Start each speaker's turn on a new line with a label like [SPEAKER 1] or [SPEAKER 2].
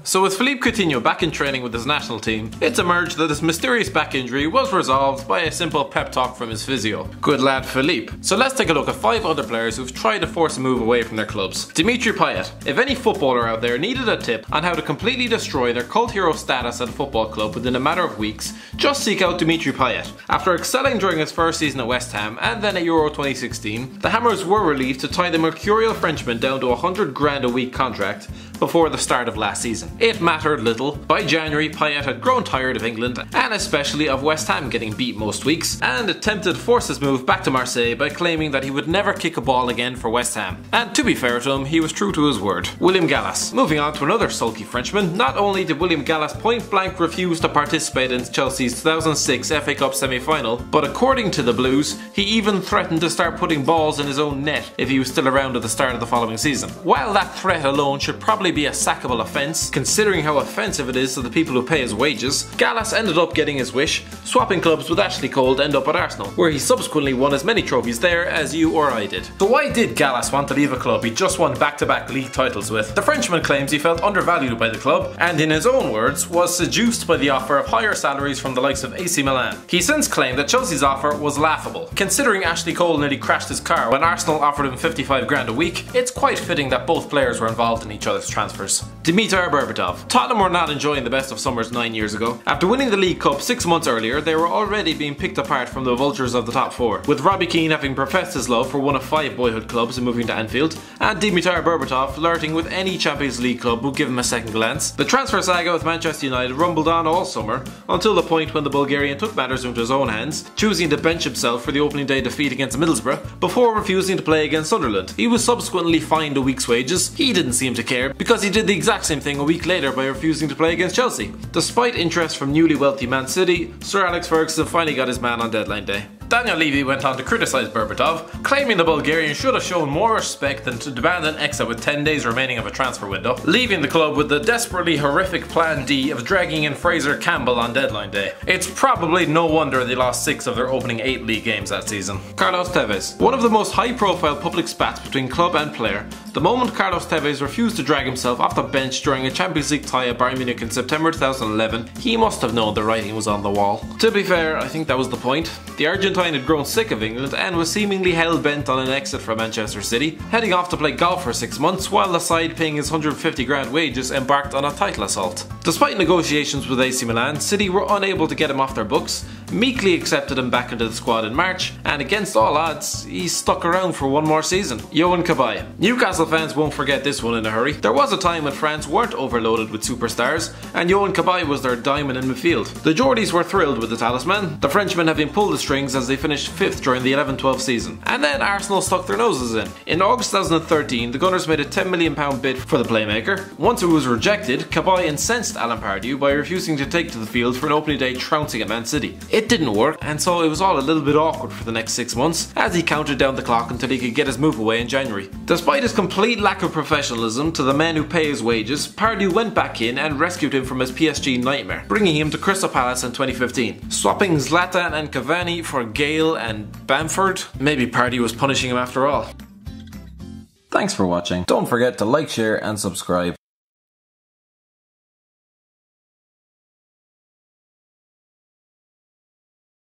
[SPEAKER 1] So with Philippe Coutinho back in training with his national team, it's emerged that his mysterious back injury was resolved by a simple pep talk from his physio. Good lad Philippe. So let's take a look at 5 other players who've tried to force a move away from their clubs. Dimitri Payet. If any footballer out there needed a tip on how to completely destroy their cult hero status at a football club within a matter of weeks, just seek out Dimitri Payet. After excelling during his first season at West Ham and then at Euro 2016, the Hammers were relieved to tie the mercurial Frenchman down to a 100 grand a week contract before the start of last season. It mattered little. By January, Payet had grown tired of England and especially of West Ham getting beat most weeks, and attempted to force his move back to Marseille by claiming that he would never kick a ball again for West Ham. And to be fair to him, he was true to his word. William Gallas. Moving on to another sulky Frenchman, not only did William Gallas point blank refuse to participate in Chelsea's 2006 FA Cup semi-final, but according to the Blues, he even threatened to start putting balls in his own net if he was still around at the start of the following season. While that threat alone should probably be a sackable offence, considering how offensive it is to the people who pay his wages, Gallas ended up getting his wish, swapping clubs with Ashley Cole to end up at Arsenal, where he subsequently won as many trophies there as you or I did. So why did Gallas want to leave a club he just won back-to-back league titles with? The Frenchman claims he felt undervalued by the club, and in his own words, was seduced by the offer of higher salaries from the likes of AC Milan. He since claimed that Chelsea's offer was laughable. Considering Ashley Cole nearly crashed his car when Arsenal offered him 55 grand a week, it's quite fitting that both players were involved in each other's transfers. Dimitar Berbatov. Tottenham were not enjoying the best of summers 9 years ago. After winning the League Cup 6 months earlier, they were already being picked apart from the vultures of the top 4, with Robbie Keane having professed his love for one of 5 boyhood clubs and moving to Anfield, and Dimitar Berbatov flirting with any Champions League club who give him a second glance. The transfer saga with Manchester United rumbled on all summer, until the point when the Bulgarian took matters into his own hands, choosing to bench himself for the opening day defeat against Middlesbrough, before refusing to play against Sunderland. He was subsequently fined a week's wages. He didn't seem to care, because he did the exact same thing a week later by refusing to play against Chelsea. Despite interest from newly wealthy Man City, Sir Alex Ferguson finally got his man on deadline day. Daniel Levy went on to criticise Berbatov, claiming the Bulgarian should have shown more respect than to demand an exit with 10 days remaining of a transfer window, leaving the club with the desperately horrific plan D of dragging in Fraser Campbell on deadline day. It's probably no wonder they lost 6 of their opening 8 league games that season. Carlos Tevez. One of the most high profile public spats between club and player, the moment Carlos Tevez refused to drag himself off the bench during a Champions League tie at Bayern Munich in September 2011, he must have known the writing was on the wall. To be fair, I think that was the point. The Argentine had grown sick of England and was seemingly hell-bent on an exit from Manchester City, heading off to play golf for 6 months while the side paying his 150 grand wages embarked on a title assault. Despite negotiations with AC Milan, City were unable to get him off their books, meekly accepted him back into the squad in March, and against all odds, he stuck around for one more season. Yohan Cabaye. Newcastle fans won't forget this one in a hurry. There was a time when France weren't overloaded with superstars, and Yohan Cabaye was their diamond in midfield. The Geordies were thrilled with the talisman, the Frenchman having pulled the strings as they finished 5th during the 11-12 season. And then Arsenal stuck their noses in. In August 2013, the Gunners made a £10 million bid for the playmaker. Once it was rejected, Cabaye incensed Alan Pardew by refusing to take to the field for an opening day trouncing at Man City. It didn't work, and so it was all a little bit awkward for the next 6 months, as he counted down the clock until he could get his move away in January. Despite his complete lack of professionalism to the men who pay his wages, Pardew went back in and rescued him from his PSG nightmare, bringing him to Crystal Palace in 2015. Swapping Zlatan and Cavani for Gale and Bamford? Maybe Pardew was punishing him after all. Thanks for watching. Don't forget to like, share and subscribe.